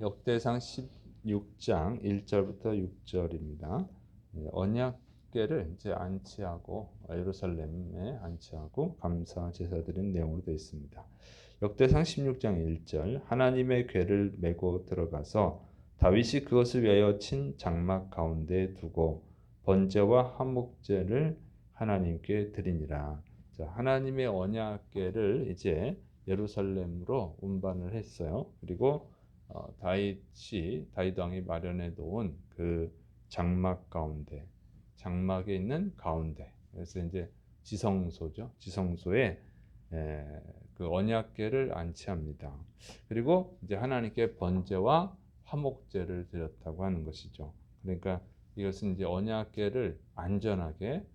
역대상 16장 1절부터 6절입니다. 언약궤를 이제 안치하고 예루살렘에 안치하고 감사 제사 드린 내용으로 되어 있습니다. 역대상 16장 1절 하나님의 궤를 메고 들어가서 다윗이 그것을 위하여 친 장막 가운데 두고 번제와 화목제를 하나님께 드리니라. 자, 하나님의 언약궤를 이제 예루살렘으로 운반을 했어요. 그리고 다윗 왕이 마련해 놓은 그 장막 가운데, 장막에 있는 가운데, 그래서 이제 지성소죠. 지성소에 그 언약궤를 안치합니다. 그리고 이제 하나님께 번제와 화목제를 드렸다고 하는 것이죠. 그러니까 이것은 이제 언약궤를 안전하게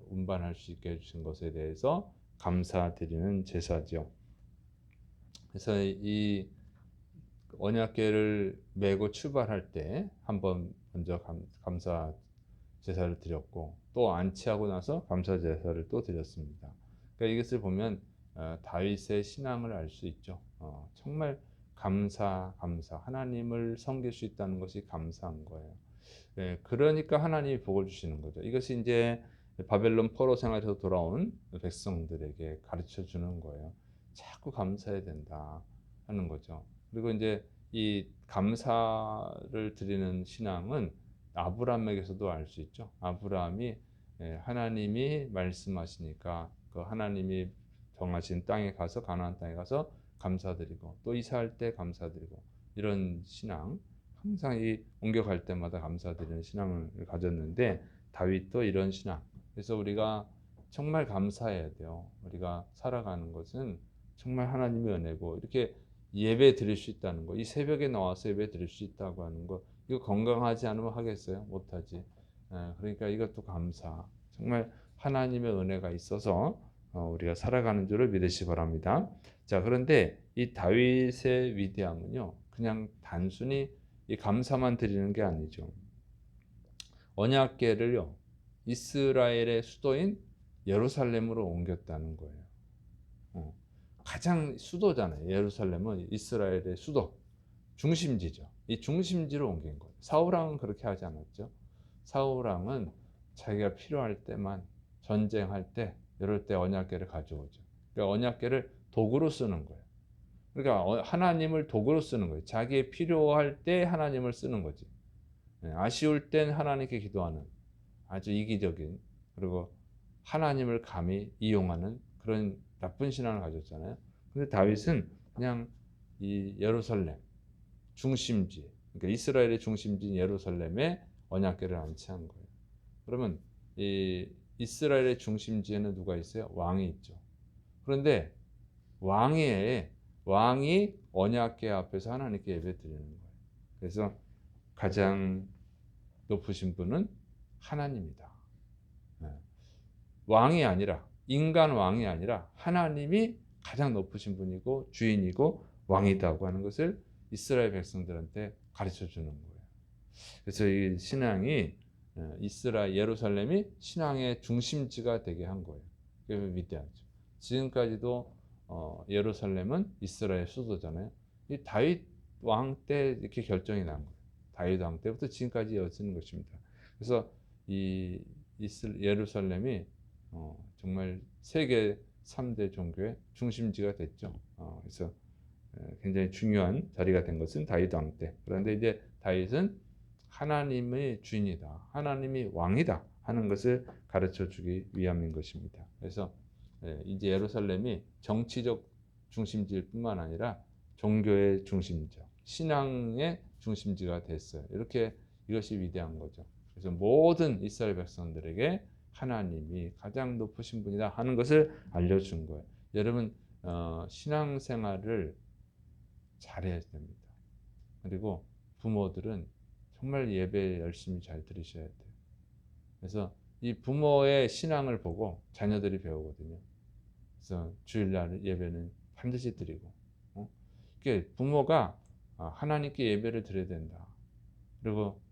운반할 수 있게 해주신 것에 대해서 감사드리는 제사죠. 그래서 이 언약궤를 메고 출발할 때 한번 먼저 감사 제사를 드렸고, 또 안치하고 나서 감사 제사를 또 드렸습니다. 그러니까 이것을 보면 다윗의 신앙을 알 수 있죠. 정말 감사 하나님을 섬길 수 있다는 것이 감사한 거예요. 그러니까 하나님이 복을 주시는 거죠. 이것이 이제 바벨론 포로 생활에서 돌아온 백성들에게 가르쳐 주는 거예요. 자꾸 감사해야 된다 하는 거죠. 그리고 이제 이 감사를 드리는 신앙은 아브라함에게서도 알 수 있죠. 아브라함이 하나님이 말씀하시니까 그 하나님이 정하신 땅에 가서, 가나안 땅에 가서 감사드리고, 또 이사할 때 감사드리고, 이런 신앙, 항상 이 옮겨갈 때마다 감사드리는 신앙을 가졌는데, 다윗도 이런 신앙. 그래서 우리가 정말 감사해야 돼요. 우리가 살아가는 것은 정말 하나님의 은혜고, 이렇게 예배 드릴 수 있다는 거, 이 새벽에 나와서 예배 드릴 수 있다고 하는 거, 이거 건강하지 않으면 하겠어요? 못하지. 그러니까 이것도 감사. 정말 하나님의 은혜가 있어서 우리가 살아가는 줄을 믿으시 바랍니다. 자, 그런데 이 다윗의 위대함은요, 그냥 단순히 이 감사만 드리는 게 아니죠. 언약궤를요, 이스라엘의 수도인 예루살렘으로 옮겼다는 거예요. 가장 수도잖아요. 예루살렘은 이스라엘의 수도, 중심지죠. 이 중심지로 옮긴 거예요. 사울왕은 그렇게 하지 않았죠. 사울왕은 자기가 필요할 때만, 전쟁할 때, 이럴 때 언약궤를 가져오죠. 그러니까 언약궤를 도구로 쓰는 거예요. 그러니까 하나님을 도구로 쓰는 거예요. 자기의 필요할 때 하나님을 쓰는 거지. 아쉬울 땐 하나님께 기도하는 아주 이기적인, 그리고 하나님을 감히 이용하는 그런 나쁜 신앙을 가졌잖아요. 근데 다윗은 그냥 이 예루살렘 중심지, 그러니까 이스라엘의 중심지인 예루살렘에 언약궤를 안치한 거예요. 그러면 이 이스라엘의 중심지에는 누가 있어요? 왕이 있죠. 그런데 왕이 언약궤 앞에서 하나님께 예배드리는 거예요. 그래서 가장 높으신 분은 하나님이다. 왕이 아니라, 인간 왕이 아니라 하나님이 가장 높으신 분이고 주인이고 왕이다고 하는 것을 이스라엘 백성들한테 가르쳐 주는 거예요. 그래서 이 신앙이 예루살렘이 신앙의 중심지가 되게 한 거예요. 그게 위대하죠. 지금까지도 예루살렘은 이스라엘 수도잖아요. 이 다윗 왕 때 이렇게 결정이 난 거예요. 다윗 왕 때부터 지금까지 이어지는 것입니다. 그래서 이 예루살렘이 정말 세계 3대 종교의 중심지가 됐죠. 그래서 굉장히 중요한 자리가 된 것은 다윗 왕 때. 그런데 이제 다윗은 하나님의 주인이다, 하나님이 왕이다 하는 것을 가르쳐 주기 위함인 것입니다. 그래서 이제 예루살렘이 정치적 중심지일 뿐만 아니라 종교의 중심지죠. 신앙의 중심지가 됐어요. 이것이 위대한 거죠. 그래서 모든 이스라엘 백성들에게 하나님이 가장 높으신 분이다 하는 것을 알려준 거예요. 여러분 신앙생활을 잘해야 됩니다. 그리고 부모들은 정말 예배 열심히 잘 들으셔야 돼요. 그래서 이 부모의 신앙을 보고 자녀들이 배우거든요. 그래서 주일날 예배는 반드시 드리고, 이게 부모가 하나님께 예배를 드려야 된다. 그리고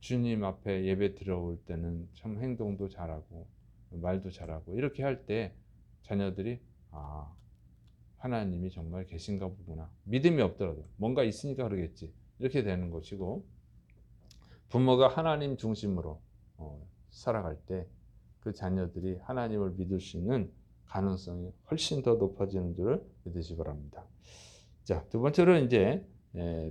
주님 앞에 예배 들어올 때는 참 행동도 잘하고 말도 잘하고 이렇게 할 때 자녀들이 하나님이 정말 계신가 보구나. 믿음이 없더라도 뭔가 있으니까 그러겠지. 이렇게 되는 것이고, 부모가 하나님 중심으로 살아갈 때 그 자녀들이 하나님을 믿을 수 있는 가능성이 훨씬 더 높아지는 줄을 믿으시기 바랍니다. 자, 두 번째로 이제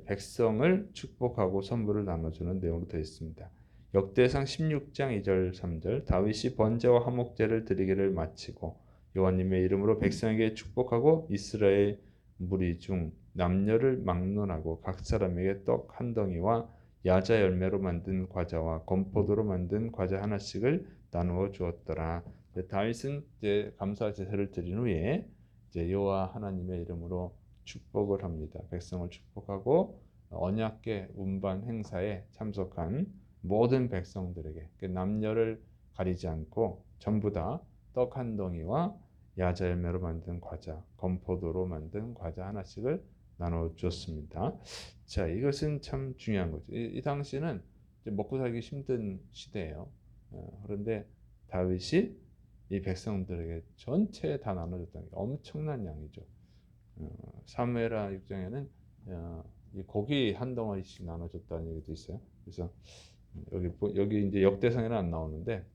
백성을 축복하고 선물을 나눠주는 내용으로 되어 있습니다. 역대상 16장 2절 3절 다윗이 번제와 화목제를 드리기를 마치고 여호와님의 이름으로 백성에게 축복하고 이스라엘 무리 중 남녀를 막론하고 각 사람에게 떡 한 덩이와 야자 열매로 만든 과자와 건포도로 만든 과자 하나씩을 나누어 주었더라. 다윗은 이제 감사 제사를 드린 후에 이제 여호와 하나님의 이름으로 축복을 합니다. 백성을 축복하고 언약궤 운반 행사에 참석한 모든 백성들에게 남녀를 가리지 않고 전부 다 떡 한 덩이와 야자 열매로 만든 과자, 건포도로 만든 과자 하나씩을 나눠 주었습니다. 자, 이것은 참 중요한 거죠. 이 당시는 이제 먹고 살기 힘든 시대예요. 그런데 다윗이 이 백성들에게 전체에 다 나눠줬다는 게 엄청난 양이죠. 사무엘하 6장에는 이 고기 한 덩어리씩 나눠줬다는 얘기도 있어요. 그래서 여기 이제 역대상에는 안 나오는데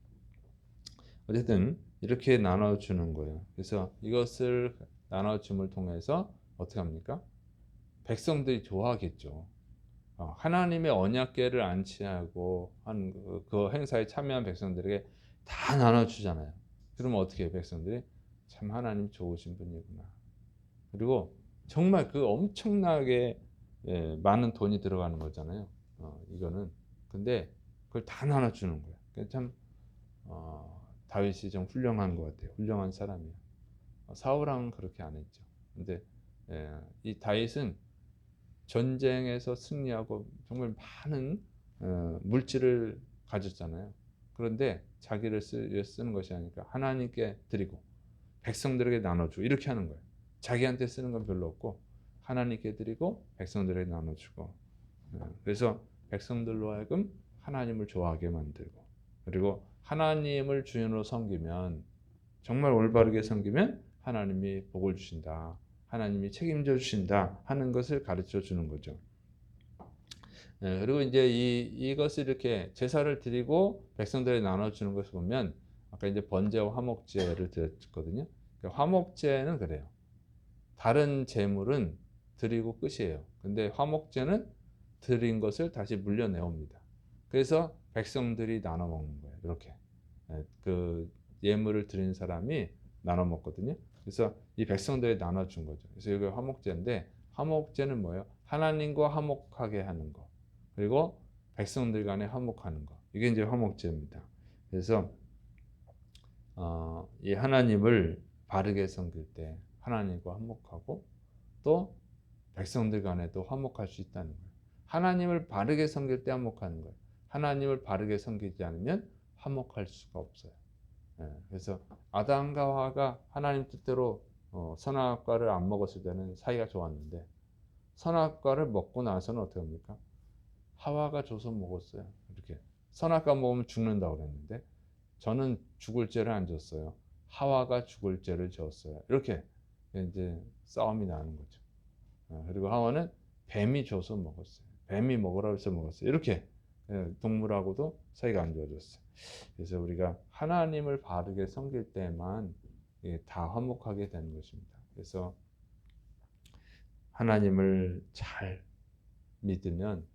어쨌든 이렇게 나눠주는 거예요. 그래서 이것을 나눠줌을 통해서 어떻게 합니까? 백성들이 좋아하겠죠. 하나님의 언약궤를 안치하고 한 그 행사에 참여한 백성들에게 다 나눠주잖아요. 그러면 어떻게 해요? 백성들이 참 하나님 좋으신 분이구나. 그리고 정말 그 엄청나게 많은 돈이 들어가는 거잖아요. 이거는 근데 그걸 다 나눠주는 거예요. 참 다윗이 좀 훌륭한 것 같아요. 훌륭한 사람이에요. 사울왕은 그렇게 안 했죠. 근데 이 다윗은 전쟁에서 승리하고 정말 많은 물질을 가졌잖아요. 그런데 자기를 쓰는 것이 아니라 하나님께 드리고 백성들에게 나눠주고 이렇게 하는 거예요. 자기한테 쓰는 건 별로 없고 하나님께 드리고 백성들에게 나눠주고 그래서 백성들로 하여금 하나님을 좋아하게 만들고 그리고 하나님을 주인으로 섬기면 정말 올바르게 섬기면 하나님이 복을 주신다. 하나님이 책임져 주신다 하는 것을 가르쳐 주는 거죠. 그리고 이제 이것을 이렇게 제사를 드리고 백성들에 나눠주는 것을 보면 아까 이제 번제와 화목제를 드렸거든요. 그러니까 화목제는 그래요. 다른 제물은 드리고 끝이에요. 근데 화목제는 드린 것을 다시 물려내옵니다. 그래서 백성들이 나눠 먹는 거예요. 이렇게 그 예물을 드린 사람이 나눠 먹거든요. 그래서 이 백성들이 나눠준 거죠. 그래서 여기 화목제인데 화목제는 뭐예요? 하나님과 화목하게 하는 거. 그리고 백성들 간에 화목하는 거. 이게 이제 화목제입니다. 그래서 이 하나님을 바르게 섬길 때 하나님과 화목하고 또 백성들 간에도 화목할 수 있다는 거예요. 하나님을 바르게 섬길 때 화목하는 거예요. 하나님을 바르게 섬기지 않으면 화목할 수가 없어요. 그래서 아담과 하와가 하나님 뜻대로 선악과를 안 먹었을 때는 사이가 좋았는데 선악과를 먹고 나서는 어떻게 합니까? 하와가 줘서 먹었어요. 이렇게 선악과 먹으면 죽는다고 그랬는데 저는 죽을 죄를 안 졌어요. 하와가 죽을 죄를 졌어요. 이렇게 이제 싸움이 나는 거죠. 그리고 하와는 뱀이 줘서 먹었어요. 뱀이 먹으라고 해서 먹었어요. 이렇게 동물하고도 사이가 안 좋아졌어요. 그래서 우리가 하나님을 바르게 섬길 때만 다 화목하게 되는 것입니다. 그래서 하나님을 잘 믿으면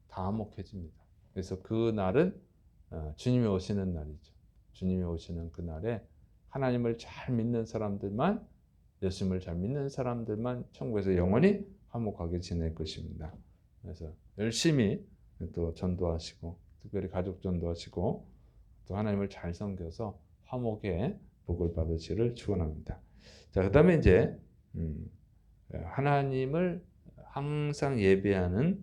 다 화목해집니다. 그래서 그 날은 주님이 오시는 날이죠. 주님이 오시는 그 날에 하나님을 잘 믿는 사람들만 예수님을 잘 믿는 사람들만 천국에서 영원히 화목하게 지낼 것입니다. 그래서 열심히 또 전도하시고 특별히 가족 전도하시고 또 하나님을 잘 섬겨서 화목의 복을 받으시기를 축원합니다. 자, 그다음에 이제 하나님을 항상 예배하는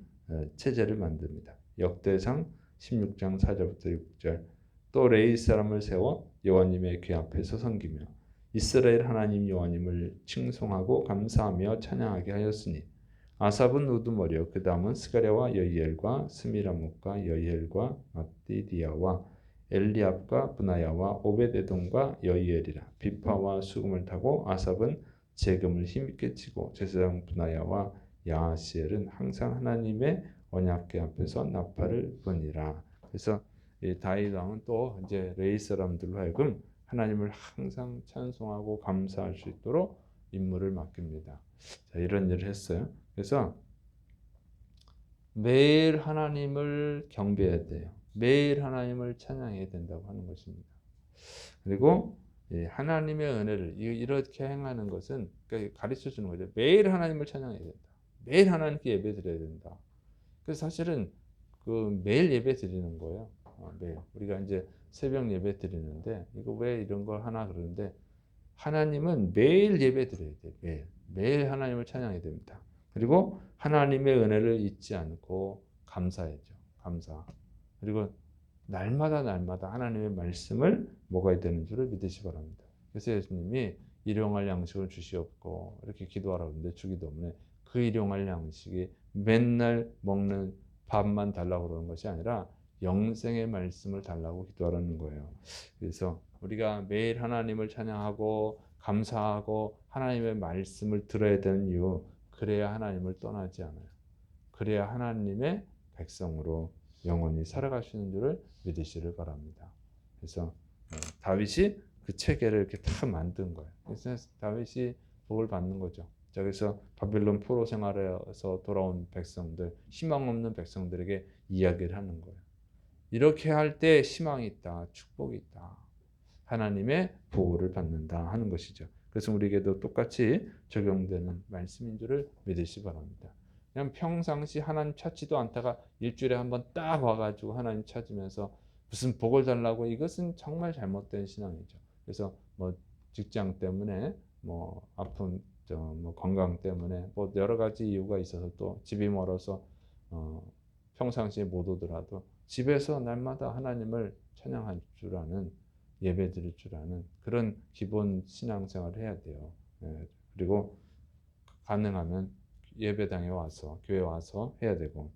체제를 만듭니다. 역대상 16장 4절부터 6절 또 레위 사람을 세워 여호와님의 궤 앞에서 섬기며 이스라엘 하나님 여호와님을 칭송하고 감사하며 찬양하게 하였으니 아삽은 우두머리요 그 다음은 스가랴와 여이엘과 스미라목과 여이엘과 마띠디아와 엘리압과 브나야와 오벳에돔과 여이엘이라 비파와 수금을 타고 아삽은 재금을 힘있게 치고 제사장 브나야와 야하시엘은 항상 하나님의 언약궤 앞에서 나팔을 부니라. 그래서 이 다윗 왕은 또 이제 레위 사람들로 하여금 하나님을 항상 찬송하고 감사할 수 있도록 임무를 맡깁니다. 자, 이런 일을 했어요. 그래서 매일 하나님을 경배해야 돼요. 매일 하나님을 찬양해야 된다고 하는 것입니다. 그리고 하나님의 은혜를 이렇게 행하는 것은 가르쳐 주는 거죠. 매일 하나님을 찬양해야 된다. 매일 하나님께 예배 드려야 된다. 그래서 사실은 그 매일 예배 드리는 거예요. 매일. 우리가 이제 새벽 예배 드리는데 이거 왜 이런 걸 하나 그러는데 하나님은 매일 예배 드려야 돼요. 매일. 매일 하나님을 찬양해야 됩니다. 그리고 하나님의 은혜를 잊지 않고 감사해야죠. 감사. 그리고 날마다 하나님의 말씀을 먹어야 되는 줄을 믿으시 바랍니다. 그래서 예수님이 일용할 양식을 주시옵고 이렇게 기도하라고 하는데 주기도 없네. 그 일용할 양식이 맨날 먹는 밥만 달라고 그러는 것이 아니라 영생의 말씀을 달라고 기도하라는 거예요. 그래서 우리가 매일 하나님을 찬양하고 감사하고 하나님의 말씀을 들어야 되는 이유, 그래야 하나님을 떠나지 않아요. 그래야 하나님의 백성으로 영원히 살아가시는 줄을 믿으시를 바랍니다. 그래서 다윗이 그 체계를 이렇게 다 만든 거예요. 그래서 다윗이 복을 받는 거죠. 그래서 바빌론 포로 생활에서 돌아온 백성들, 희망 없는 백성들에게 이야기를 하는 거예요. 이렇게 할 때 희망이 있다, 축복이 있다, 하나님의 보호를 받는다 하는 것이죠. 그래서 우리에게도 똑같이 적용되는 말씀인 줄을 믿으시 바랍니다. 그냥 평상시 하나님 찾지도 않다가 일주일에 한번 딱 와가지고 하나님 찾으면서 무슨 복을 달라고, 이것은 정말 잘못된 신앙이죠. 그래서 뭐 직장 때문에 뭐 아픈 뭐 건강 때문에 뭐 여러 가지 이유가 있어서 또 집이 멀어서 평상시에 못 오더라도 집에서 날마다 하나님을 찬양할 줄 아는, 예배 드릴 줄 아는 그런 기본 신앙생활을 해야 돼요. 그리고 가능하면 예배당에 와서, 교회 와서 해야 되고,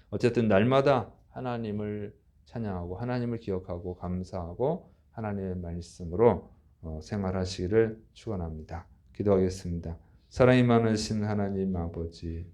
어쨌든 날마다 하나님을 찬양하고 하나님을 기억하고 감사하고 하나님의 말씀으로 생활하시기를 축원합니다. 기도하겠습니다. 사랑이 많으신 하나님 아버지,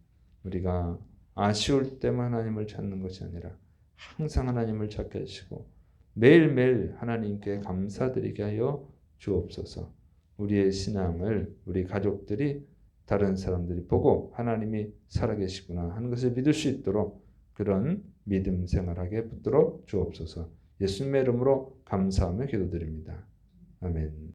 우리가 아쉬울 때만 하나님을 찾는 것이 아니라 항상 하나님을 찾게 하시고 매일매일 하나님께 감사드리게 하여 주옵소서. 우리의 신앙을 우리 가족들이, 다른 사람들이 보고 하나님이 살아계시구나 하는 것을 믿을 수 있도록 그런 믿음 생활하게 붙들어 주옵소서. 예수님의 이름으로 감사하며 기도드립니다. 아멘.